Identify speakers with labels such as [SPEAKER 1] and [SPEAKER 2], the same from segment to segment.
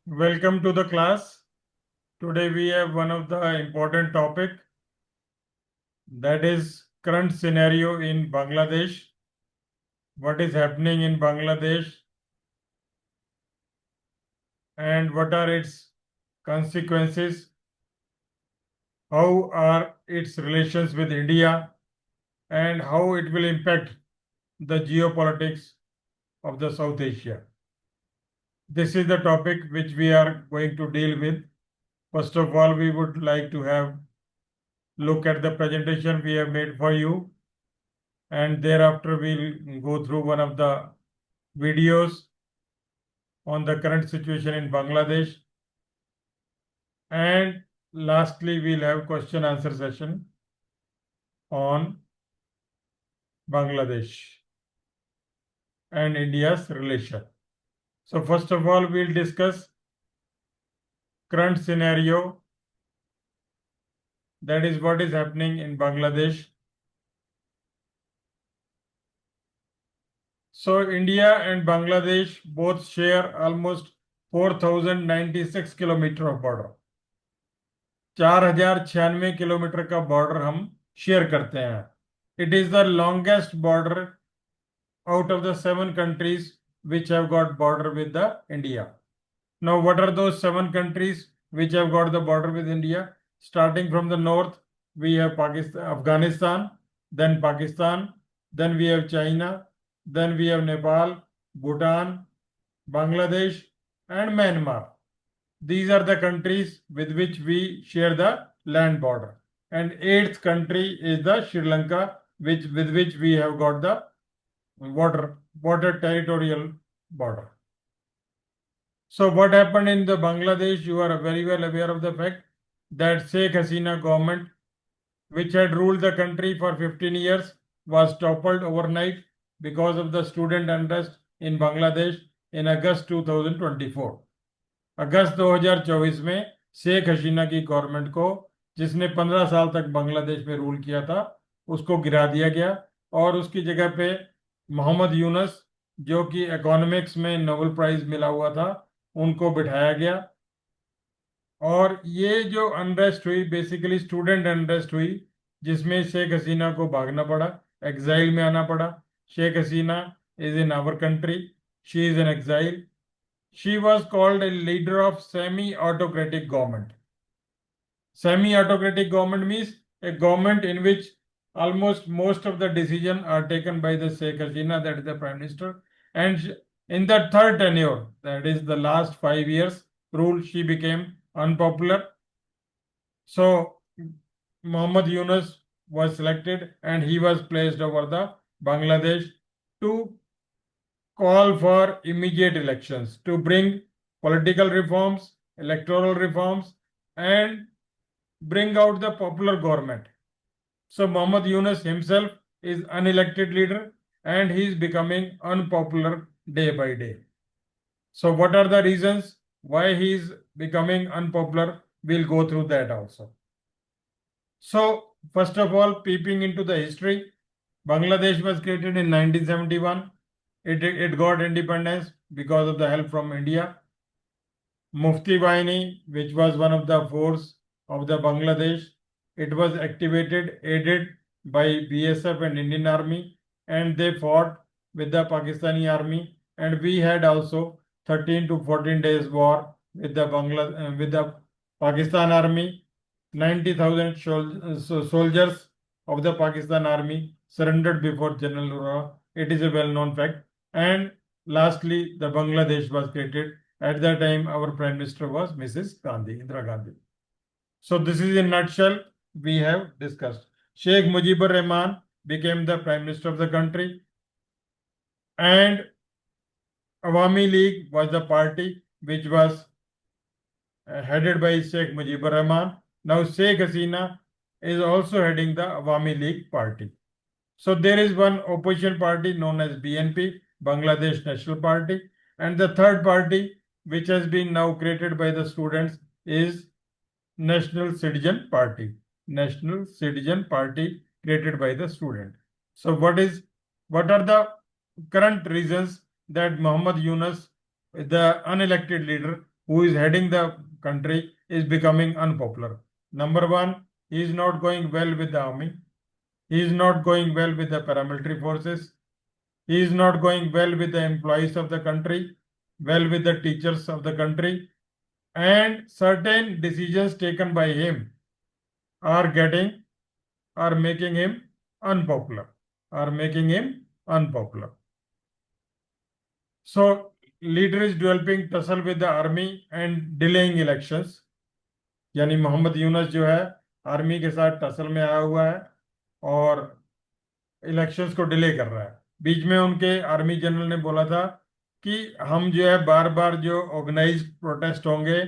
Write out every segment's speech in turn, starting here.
[SPEAKER 1] Welcome to the class. Today we have one of the important topic, that is current scenario in Bangladesh. What is happening in Bangladesh and what are its consequences? How are its relations with India and how it will impact the geopolitics of the South Asia. This is the topic which we are going to deal with. First of all, we would like to have look at the presentation we have made for you, and thereafter we'll go through one of the videos on the current situation in Bangladesh, and lastly we'll have question answer session on Bangladesh and India's relation. So first of all, we'll discuss current scenario, that is what is happening in Bangladesh. So India and Bangladesh both share almost 4096 kilometer of border. 4096 kilometre का border हम share करते हैं. It is the longest border out of the 7 countries which have got border with the India. Now, what are those 7 countries which have got the border with India? Starting from the north, we have Pakistan, Afghanistan, then Pakistan, then we have China, then we have Nepal, Bhutan, Bangladesh, and Myanmar. These are the countries with which we share the land border. And 8th country is the Sri Lanka, with which we have got the water territorial border. So what happened in the Bangladesh? You are very well aware of the fact that Sheikh Hasina government, which had ruled the country for 15 years, was toppled overnight because of the student unrest in Bangladesh in August 2024. अगस्त 2024 में शेख हसीना की government को, जिसने 15 साल तक बांग्लादेश में rule किया था, उसको गिरा दिया गया और उसकी जगह पे मोहम्मद यूनुस, जो कि इकोनॉमिक्स में नोबेल प्राइज मिला हुआ था, उनको बिठाया गया. और ये जो अनरेस्ट हुई, बेसिकली स्टूडेंट अनरेस्ट हुई, जिसमें शेख हसीना को भागना पड़ा, एग्जाइल में आना पड़ा. Sheikh Hasina is in our country, she is in exile. She was called a leader of semi-autocratic government. Semi-autocratic government means a government in which almost most of the decisions are taken by the Sheikh Hasina, that is the Prime Minister. And in the third tenure, that is the last 5 years rule, she became unpopular. So Muhammad Yunus was selected and he was placed over the Bangladesh to call for immediate elections, to bring political reforms, electoral reforms, and bring out the popular government. So Muhammad Yunus himself is unelected leader and he is becoming unpopular day by day. So what are the reasons why he is becoming unpopular? We'll go through that also. So first of all, peeping into the history, Bangladesh was created in 1971. It got independence because of the help from India. Mufti Bahini, which was one of the force of the Bangladesh, it was activated, aided by BSF and Indian Army, and they fought with the Pakistani Army. And we had also 13 to 14 days war with the Pakistan Army. 90,000 soldiers of the Pakistan Army surrendered before General Ura. It is a well-known fact. And lastly, the Bangladesh was created. At that time, our Prime Minister was Mrs. Gandhi, Indira Gandhi. So this is in a nutshell we have discussed. Sheikh Mujibur Rahman became the Prime Minister of the country, and Awami League was the party which was headed by Sheikh Mujibur Rahman. Now Sheikh Hasina is also heading the Awami League party. So there is one opposition party known as BNP, Bangladesh National Party, and the third party which has been now created by the students is National Citizen Party. National Citizen Party created by the student. So what are the current reasons that Muhammad Yunus, the unelected leader, who is heading the country is becoming unpopular. Number one, he is not going well with the army. He is not going well with the paramilitary forces. He is not going well with the employees of the country, well with the teachers of the country, and certain decisions taken by him are making him unpopular, are making him unpopular. So leader is developing tussle with the army and delaying elections. यानी मोहम्मद यूनुस जो है army के साथ tussle में आया हुआ है और इलेक्शंस को डिले कर रहा है। बीच में उनके आर्मी जनरल ने बोला था कि हम जो है बार बार जो ऑर्गेनाइज प्रोटेस्ट होंगे,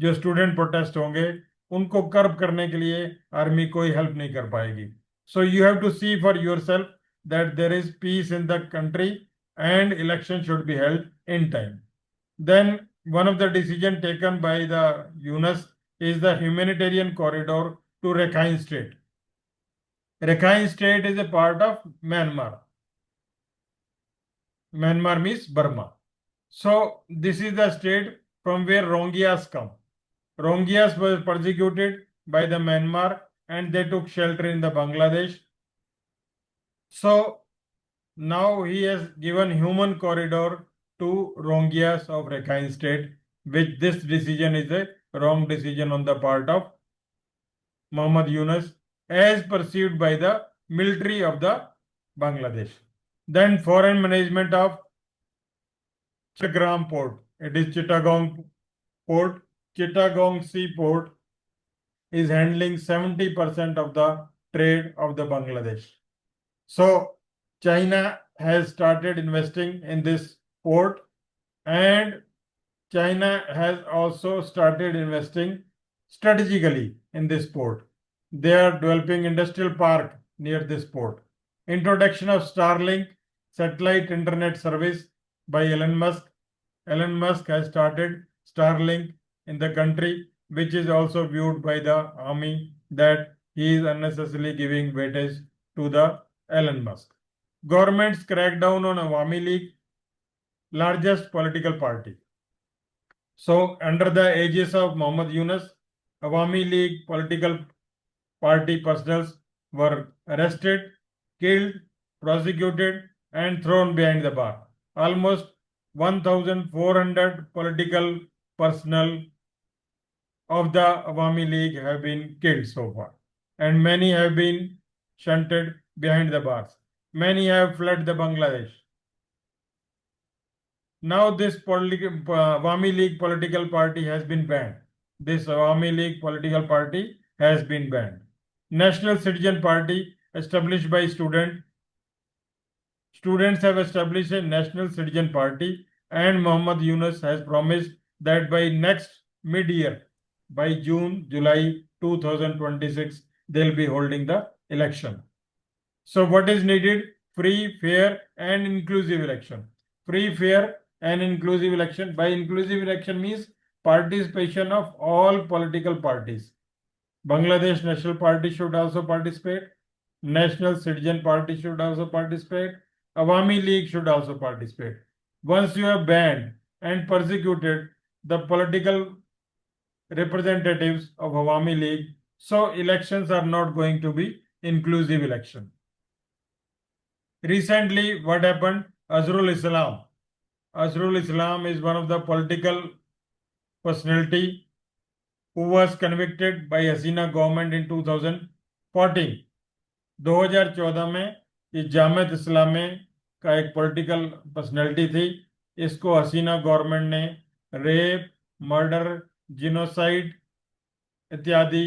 [SPEAKER 1] जो स्टूडेंट प्रोटेस्ट होंगे, उनको कर्ब करने के लिए आर्मी कोई हेल्प नहीं कर पाएगी। So you have to see for yourself that there is peace in the country and election should be held in time. Then one of the decision taken by the Yunus is the humanitarian corridor to Rakhine State. Rakhine State is a part of Myanmar. Myanmar means Burma. So this is the state from where Rohingyas come. Rohingyas were persecuted by the Myanmar and they took shelter in the Bangladesh. So now he has given human corridor to Rohingyas of Rakhine State, which this decision is a wrong decision on the part of Mohammad Yunus as perceived by the military of the Bangladesh. Then foreign management of Chittagong port. It is Chittagong port. Chittagong seaport is handling 70% of the trade of the Bangladesh. So China has started investing in this port and China has also started investing strategically in this port. They are developing industrial park near this port. Introduction of Starlink satellite internet service by Elon Musk. Elon Musk has started Starlink in the country, which is also viewed by the army that he is unnecessarily giving weightage to the Elon Musk. Government's crackdown on Awami League, largest political party. So under the aegis of Mohammad Yunus, Awami League political party personnel were arrested, killed, prosecuted and thrown behind the bar. Almost 1,400 political personnel of the Awami League have been killed so far and many have been shunted behind the bars. Many have fled the Bangladesh. Now this Awami League political party has been banned. This Awami League political party has been banned. National Citizen Party established by students have established a National Citizen Party and Mohammad Yunus has promised that by next mid-year, by June, July 2026, they'll be holding the election. So what is needed? Free, fair and inclusive election. Free, fair and inclusive election. By inclusive election means participation of all political parties. Bangladesh National Party should also participate. National Citizen Party should also participate. Awami League should also participate. Once you have banned and persecuted the political representatives of Awami League, so elections are not going to be inclusive election. Recently, what happened? Azrul Islam. Azrul Islam is one of the political personality who was convicted by Hasina government in 2014. 2014 में ये जामियत इस्लामी का एक political personality थी। इसको हसीना government ने rape, murder, genocide इत्यादि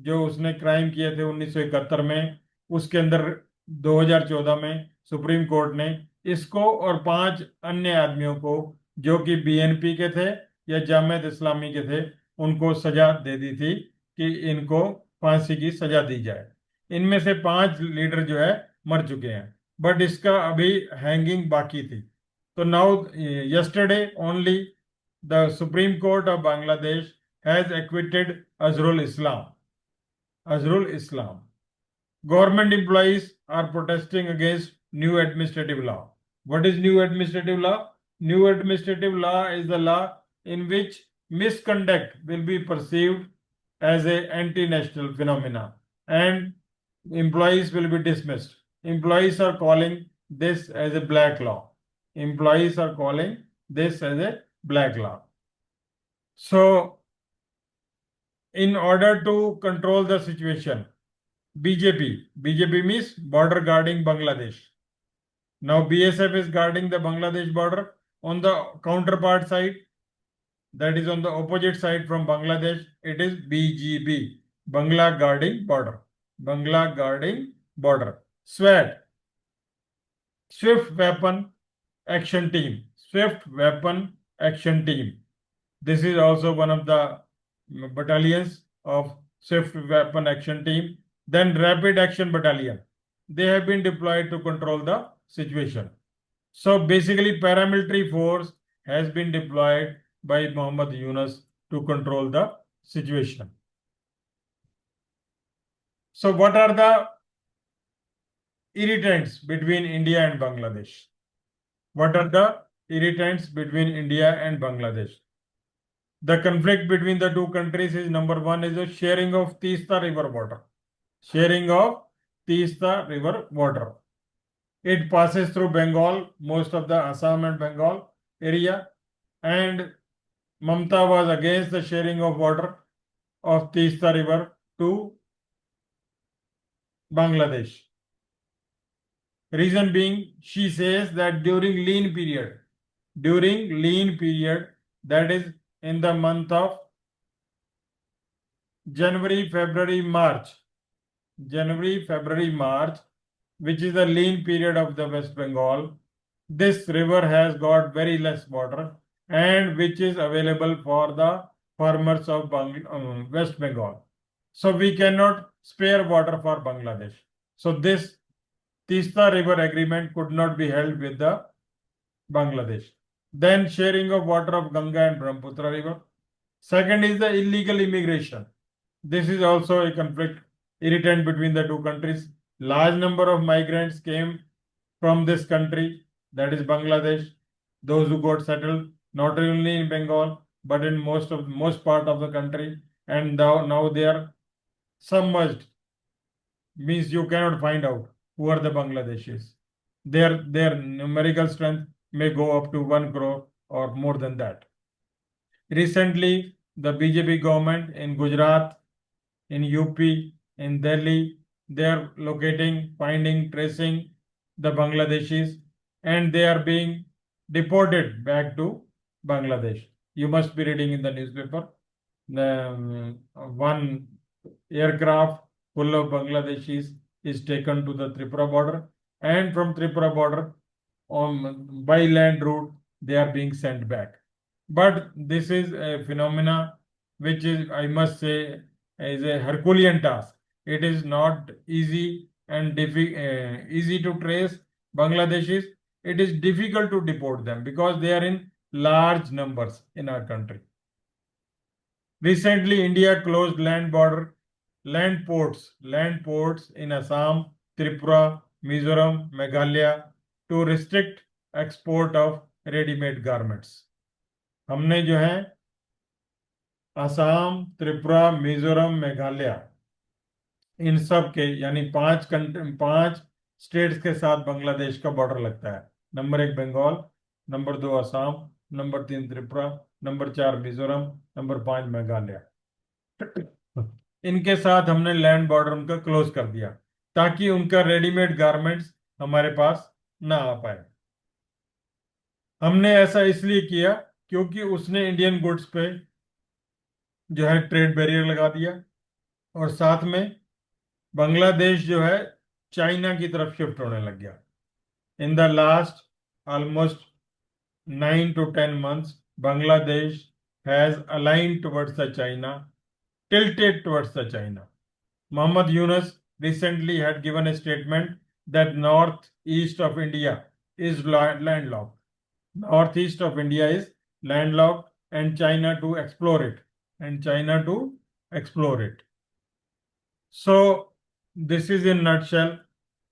[SPEAKER 1] जो उसने क्राइम किए थे 1971 में, उसके अंदर 2014 में सुप्रीम कोर्ट ने इसको और 5 अन्य आदमियों को जो कि बीएनपी के थे या जामियत इस्लामी के थे, उनको सजा दे दी थी कि इनको फांसी की सजा दी जाए। इनमें से 5 लीडर जो है मर चुके हैं, बट इसका अभी हैंगिंग बाकी थी। तो now yesterday only the Supreme Court of Bangladesh has acquitted Azrul Islam. Azrul Islam. Government employees are protesting against new administrative law. What is new administrative law? New administrative law is the law in which misconduct will be perceived as a anti-national phenomena and employees will be dismissed. Employees are calling this as a black law. Employees are calling this as a black law. So, in order to control the situation, BJP means border guarding Bangladesh. Now BSF is guarding the Bangladesh border. On the counterpart side, that is on the opposite side from Bangladesh, it is BGB, Bangla guarding border. Bangla guarding border. SWAT, Swift Weapon Action Team. Swift Weapon Action Team. This is also one of the battalions of Swift Weapon Action Team. Then Rapid Action Battalion. They have been deployed to control the situation. So basically paramilitary force has been deployed by Muhammad Yunus to control the situation. So what are the irritants between India and Bangladesh? What are the irritants between India and Bangladesh? The conflict between the two countries is number one is the sharing of Teesta River water. Sharing of Teesta River water. It passes through Bengal, most of the Assam and Bengal area, and Mamta was against the sharing of water of Teesta River to Bangladesh. Reason being, she says that during lean period, that is in the month of January, February, March, which is the lean period of the West Bengal, this river has got very less water and which is available for the farmers of West Bengal. So we cannot spare water for Bangladesh. So this Teesta River agreement could not be held with the Bangladesh. Then sharing of water of Ganga and Brahmaputra River. Second is the illegal immigration. This is also a conflict irritant between the two countries. Large number of migrants came from this country, that is Bangladesh. Those who got settled not only in Bengal but in most part of the country, and now they are submerged. Means you cannot find out who are the Bangladeshis. Their numerical strength may go up to 1 crore or more than that. Recently, the BJP government in Gujarat, in UP, in Delhi, they are locating, finding, tracing the Bangladeshis, and they are being deported back to Bangladesh. You must be reading in the newspaper. One aircraft full of Bangladeshis is taken to the Tripura border, and from Tripura border by land route they are being sent back. But this is a phenomena which is, I must say, is a Herculean task. It is not easy and easy to trace Bangladeshis. It is difficult to deport them because they are in large numbers in our country. Recently, India closed land ports in Assam, Tripura, Mizoram, Meghalaya to restrict export of ready-made garments. हमने जो है असम, त्रिपुरा, मिजोरम, मेघालय इन सब के यानी 5 states के साथ बांग्लादेश का border लगता है. Number 1 Bengal, number 2 Assam, number 3 Tripura, number 4 Mizoram, number 5 Meghalaya. इनके साथ हमने लैंड बॉर्डर उनका क्लोज कर दिया ताकि उनका रेडीमेड गारमेंट्स हमारे पास ना आ पाए. हमने ऐसा इसलिए किया क्योंकि उसने इंडियन गुड्स पे जो है ट्रेड बैरियर लगा दिया और साथ में बांग्लादेश जो है चाइना की तरफ शिफ्ट होने लग गया. In the last almost 9 to 10 months, Bangladesh has aligned towards the China, tilted towards the China. Muhammad Yunus recently had given a statement that northeast of India is landlocked. Northeast of India is landlocked and China to explore it. So this is in nutshell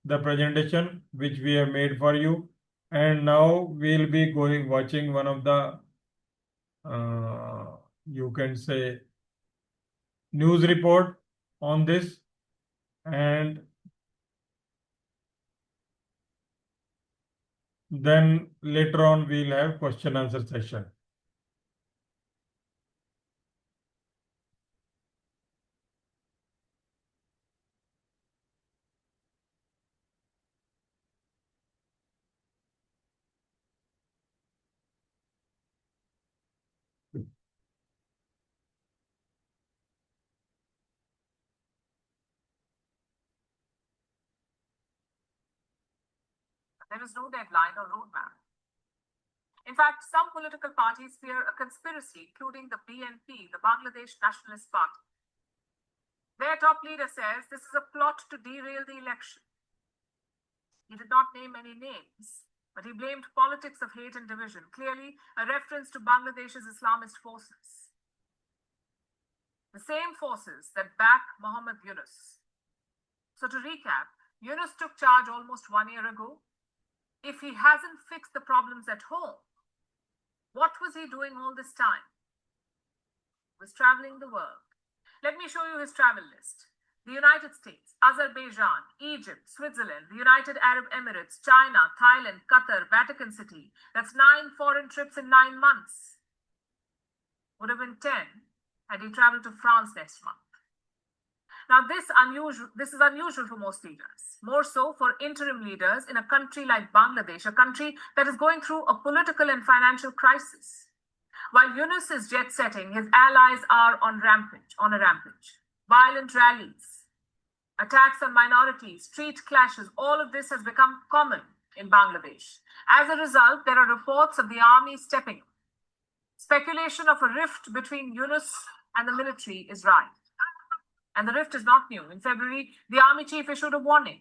[SPEAKER 1] the presentation which we have made for you, and now we'll be watching one of the you can say, news report on this, and then later on we'll have question answer session.
[SPEAKER 2] There is no deadline or roadmap. In fact, some political parties fear a conspiracy, including the BNP, the Bangladesh Nationalist Party. Their top leader says this is a plot to derail the election. He did not name any names, but he blamed politics of hate and division, clearly a reference to Bangladesh's Islamist forces. The same forces that back Muhammad Yunus. So to recap, Yunus took charge almost 1 year ago. If he hasn't fixed the problems at home, what was he doing all this time? He was traveling the world. Let me show you his travel list. The United States, Azerbaijan, Egypt, Switzerland, the United Arab Emirates, China, Thailand, Qatar, Vatican City. That's 9 foreign trips in 9 months. Would have been 10 had he traveled to France next month. Now, this is unusual for most leaders, more so for interim leaders in a country like Bangladesh, a country that is going through a political and financial crisis. While Yunus is jet-setting, his allies are on a rampage. Violent rallies, attacks on minorities, street clashes, all of this has become common in Bangladesh. As a result, there are reports of the army stepping up. Speculation of a rift between Yunus and the military is rife. And the rift is not new. In February, the army chief issued a warning.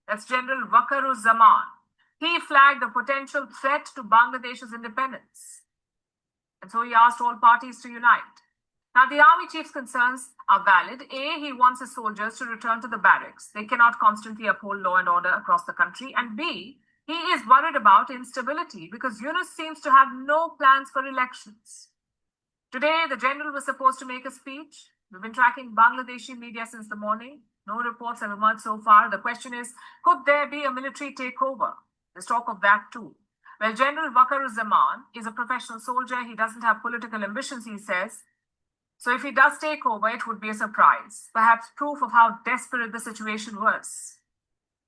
[SPEAKER 2] That's General Waqar-uz-Zaman. He flagged a potential threat to Bangladesh's independence. And so he asked all parties to unite. Now, the army chief's concerns are valid. A, he wants his soldiers to return to the barracks. They cannot constantly uphold law and order across the country. And B, he is worried about instability because Yunus seems to have no plans for elections. Today, the general was supposed to make a speech. We've been tracking Bangladeshi media since the morning. No reports have emerged so far. The question is, could there be a military takeover? There's talk of that too. Well, General Waqar-uz-Zaman is a professional soldier. He doesn't have political ambitions, he says. So if he does take over, it would be a surprise, perhaps proof of how desperate the situation was.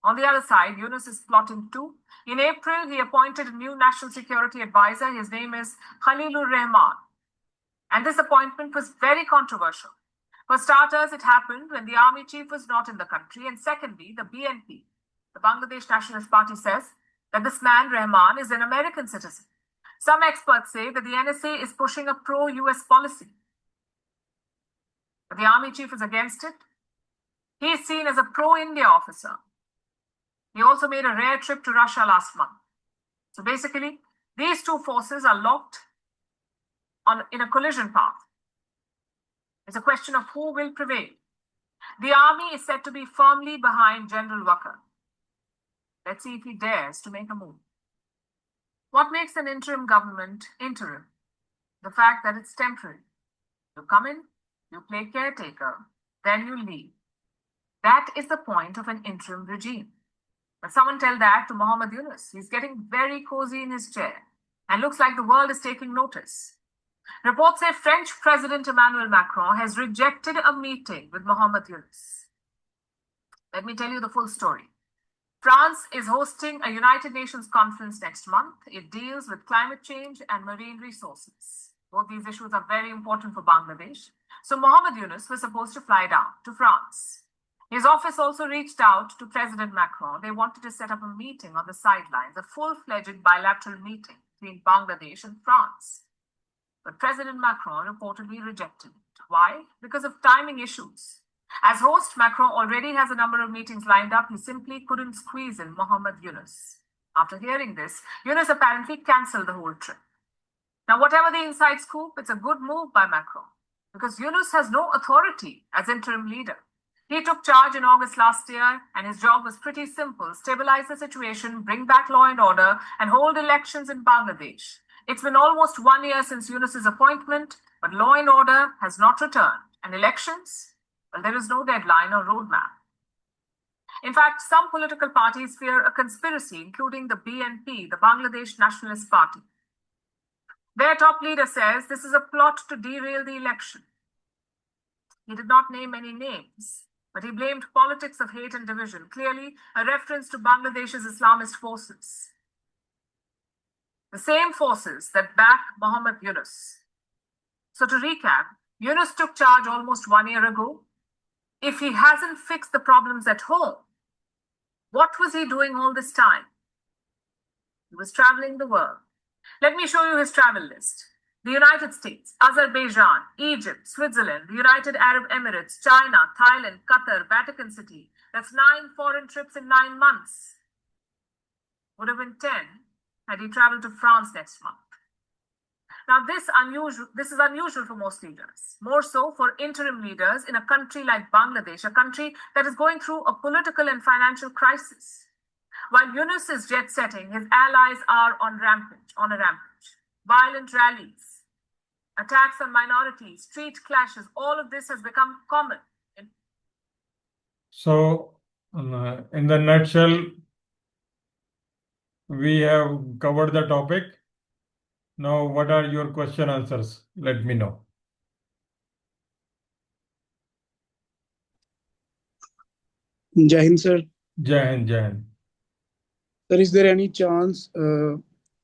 [SPEAKER 2] On the other side, Yunus is plotting too. In April, he appointed a new national security advisor. His name is Khalilur Rahman. And this appointment was very controversial. For starters, it happened when the army chief was not in the country. And secondly, the BNP, the Bangladesh Nationalist Party, says that this man, Rahman, is an American citizen. Some experts say that the NSA is pushing a pro-US policy. But the army chief is against it. He is seen as a pro-India officer. He also made a rare trip to Russia last month. So basically, these two forces are locked in a collision path. It's a question of who will prevail. The army is said to be firmly behind General Waqar. Let's see if he dares to make a move. What makes an interim government interim? The fact that it's temporary. You come in, you play caretaker, then you leave. That is the point of an interim regime. But someone tell that to Muhammad Yunus. He's getting very cozy in his chair and looks like the world is taking notice. Reports say French President Emmanuel Macron has rejected a meeting with Muhammad Yunus. Let me tell you the full story. France is hosting a United Nations conference next month. It deals with climate change and marine resources. Both these issues are very important for Bangladesh. So Muhammad Yunus was supposed to fly down to France. His office also reached out to President Macron. They wanted to set up a meeting on the sidelines, a full-fledged bilateral meeting between Bangladesh and France. But President Macron reportedly rejected it. Why? Because of timing issues. As host, Macron already has a number of meetings lined up. He simply couldn't squeeze in Muhammad Yunus. After hearing this, Yunus apparently cancelled the whole trip. Now, whatever the inside scoop, it's a good move by Macron because Yunus has no authority as interim leader. He took charge in August last year, and his job was pretty simple: stabilize the situation, bring back law and order, and hold elections in Bangladesh. It's been almost 1 year since Yunus's appointment. But law and order has not returned, and elections, well, there is no deadline or roadmap. In fact, some political parties fear a conspiracy, including the BNP, the Bangladesh Nationalist Party. Their top leader says this is a plot to derail the election. He did not name any names, but he blamed politics of hate and division, clearly a reference to Bangladesh's Islamist forces. The same forces that back Mohammed Yunus. So to recap, Yunus took charge almost 1 year ago. If he hasn't fixed the problems at home, what was he doing all this time? He was traveling the world. Let me show you his travel list. The United States, Azerbaijan, Egypt, Switzerland, the United Arab Emirates, China, Thailand, Qatar, Vatican City. That's 9 foreign trips in 9 months. Would have been 10 had he traveled to France next month. Now, this is unusual for most leaders, more so for interim leaders in a country like Bangladesh, a country that is going through a political and financial crisis. While Yunus is jet setting, his allies are on a rampage. Violent rallies, attacks on minorities, street clashes, all of this has become common.
[SPEAKER 1] So, in the nutshell, we have covered the topic. Now, what are your question answers? Let me know.
[SPEAKER 3] Jai Hind, sir.
[SPEAKER 1] Jai Hind, Jai Hind.
[SPEAKER 3] Sir, is there any chance?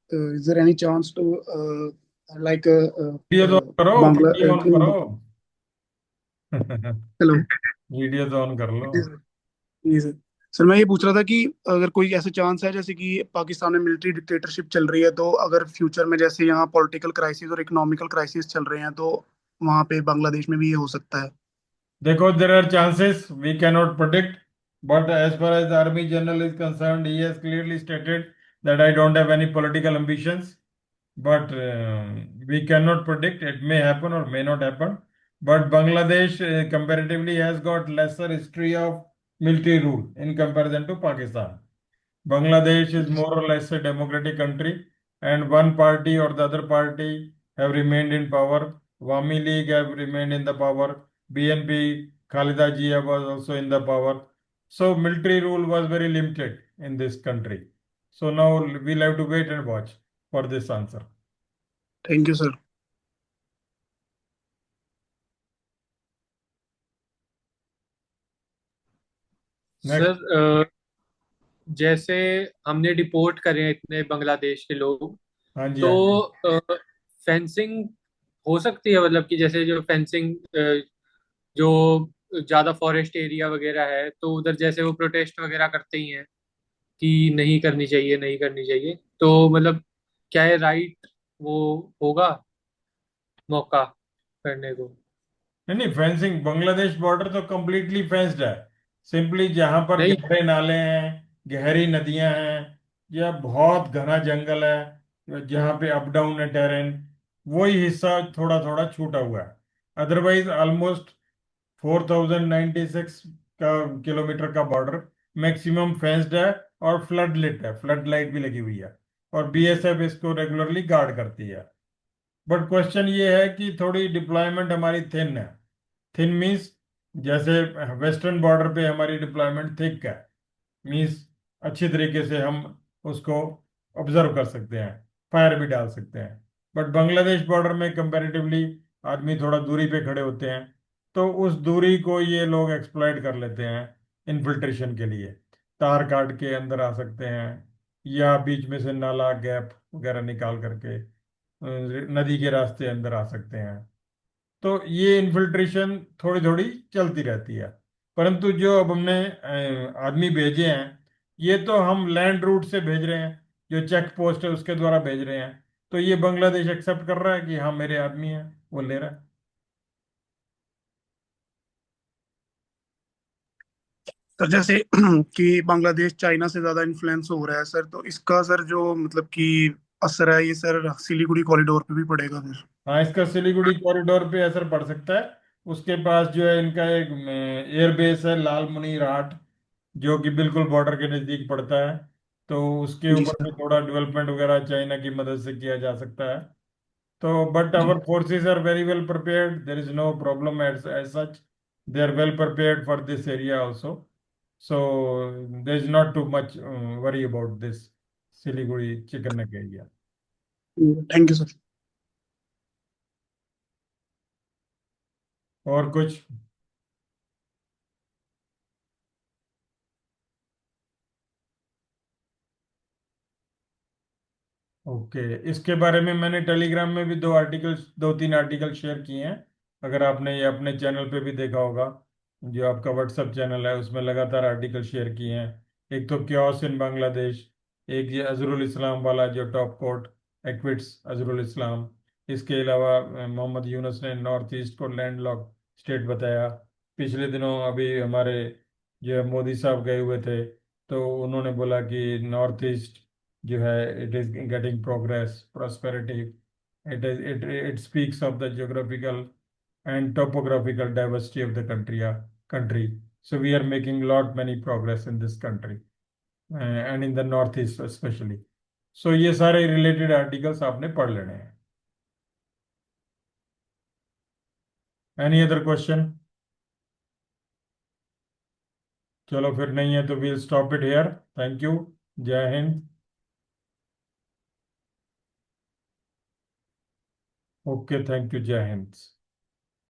[SPEAKER 3] Is there any chance to like
[SPEAKER 1] Video on करो,
[SPEAKER 3] Bangla?
[SPEAKER 1] video on करो.
[SPEAKER 3] Hello.
[SPEAKER 1] Video तो on कर लो.
[SPEAKER 3] जी sir. Sir मैं ये पूछ रहा था कि अगर कोई ऐसा चांस है जैसे कि पाकिस्तान में मिलिट्री डिक्टेटरशिप चल रही है, तो अगर फ्यूचर में जैसे यहाँ पॉलिटिकल क्राइसिस और इकोनॉमिकल क्राइसिस चल रहे हैं, तो वहाँ पे बांग्लादेश में भी ये हो सकता है.
[SPEAKER 1] देखो, there are chances, we cannot predict, but as far as the army general is concerned, he has clearly stated that I don't have any political ambitions, but we cannot predict. It may happen or may not happen. But Bangladesh comparatively has got lesser history of military rule in comparison to Pakistan. Bangladesh is more or less a democratic country, and one party or the other party have remained in power. Wami League have remained in the power. BNP, Khalida Jia was also in the power. So military rule was very limited in this country. So now we'll have to wait and watch for this answer.
[SPEAKER 3] Thank you, sir.
[SPEAKER 1] Next.
[SPEAKER 4] Sir जैसे हमने deport करे हैं इतने बांग्लादेश के लोग,
[SPEAKER 1] हाँ जी,
[SPEAKER 4] तो fencing हो सकती है, मतलब कि जैसे जो फेंसिंग जो ज्यादा फॉरेस्ट एरिया वगैरह है, तो उधर जैसे वो प्रोटेस्ट वगैरह करते ही हैं कि नहीं करनी चाहिए नहीं करनी चाहिए, तो मतलब क्या है राइट वो होगा मौका करने को?
[SPEAKER 1] नहीं, फेंसिंग बांग्लादेश बॉर्डर तो कंप्लीटली फेंस्ड है. सिंपली जहां पर
[SPEAKER 4] नहीं।
[SPEAKER 1] गहरे नाले हैं, गहरी नदियां हैं, या बहुत घना जंगल है जहां पे अप डाउन है टेरेन, वही हिस्सा थोड़ा थोड़ा छूटा हुआ है. अदरवाइज ऑलमोस्ट 4096 का किलोमीटर का बॉर्डर मैक्सिमम फेंस्ड है और फ्लड लिट है, फ्लड लाइट भी लगी हुई है, और बीएसएफ इसको रेगुलरली गार्ड करती है. बट क्वेश्चन ये है कि थोड़ी डिप्लॉयमेंट हमारी थिन है. थिन मीन्स जैसे वेस्टर्न बॉर्डर पे हमारी डिप्लॉयमेंट थिक है, मीन्स अच्छी तरीके से हम उसको ऑब्जर्व कर सकते हैं, फायर भी डाल सकते हैं. बट बांग्लादेश बॉर्डर में कंपैरेटिवली आदमी थोड़ा दूरी पे खड़े होते हैं, तो उस दूरी को ये लोग एक्सप्लॉइट कर लेते हैं इन्फिल्ट्रेशन के लिए. तार काट के अंदर आ सकते हैं, या बीच में से नाला गैप वगैरह निकाल करके नदी के रास्ते अंदर आ सकते हैं. तो ये इन्फिल्ट्रेशन थोड़ी थोड़ी चलती रहती है. परंतु जो अब हमने आदमी भेजे हैं, ये तो हम लैंड रूट से भेज रहे हैं, जो चेक पोस्ट है उसके द्वारा भेज रहे हैं. तो ये बांग्लादेश एक्सेप्ट कर रहा है कि हाँ मेरे आदमी हैं, वो ले रहा है.
[SPEAKER 3] सर जैसे कि बांग्लादेश चाइना से ज्यादा इन्फ्लुएंस हो रहा है सर, तो इसका सर जो मतलब कि असर है ये सर सिलीगुड़ी कॉरिडोर पे भी पड़ेगा फिर?
[SPEAKER 1] हाँ, इसका सिलीगुड़ी कॉरिडोर पे असर पड़ सकता है. उसके पास जो है इनका एक एयरबेस है लाल मुनीर हाट, जो कि बिल्कुल बॉर्डर के नजदीक पड़ता है. तो उसके
[SPEAKER 3] जी
[SPEAKER 1] ऊपर
[SPEAKER 3] सर.
[SPEAKER 1] भी थोड़ा डेवलपमेंट वगैरह चाइना की मदद से किया जा सकता है. So, but our forces are very well prepared. There is no problem as such. They are well prepared for this area also. So there is not too much worry about this Siliguri chicken neck area.
[SPEAKER 3] Thank you sir.
[SPEAKER 1] और कुछ? Okay, इसके बारे में मैंने Telegram में भी दो तीन आर्टिकल शेयर किए हैं. अगर आपने ये अपने चैनल पे भी देखा होगा, जो आपका व्हाट्सएप चैनल है उसमें लगातार आर्टिकल शेयर किए हैं. एक तो क्योस इन बांग्लादेश, एक ये अजरुल इस्लाम वाला जो टॉप कोर्ट एक्विट्स अजरुल इस्लाम. इसके अलावा मोहम्मद यूनुस ने नॉर्थ ईस्ट को लैंडलॉक स्टेट बताया. पिछले दिनों अभी हमारे जो मोदी साहब गए हुए थे, तो उन्होंने बोला कि नॉर्थ ईस्ट जो है it is getting progress prosperity. It speaks of the geographical and topographical diversity of the country. So we are making lot many progress in this country and in the northeast especially. So ये सारे related articles आपने पढ़ लेने हैं. Any other question? चलो फिर नहीं है तो we'll stop it here. Thank you. जय हिंद. Okay, thank you. जय हिंद.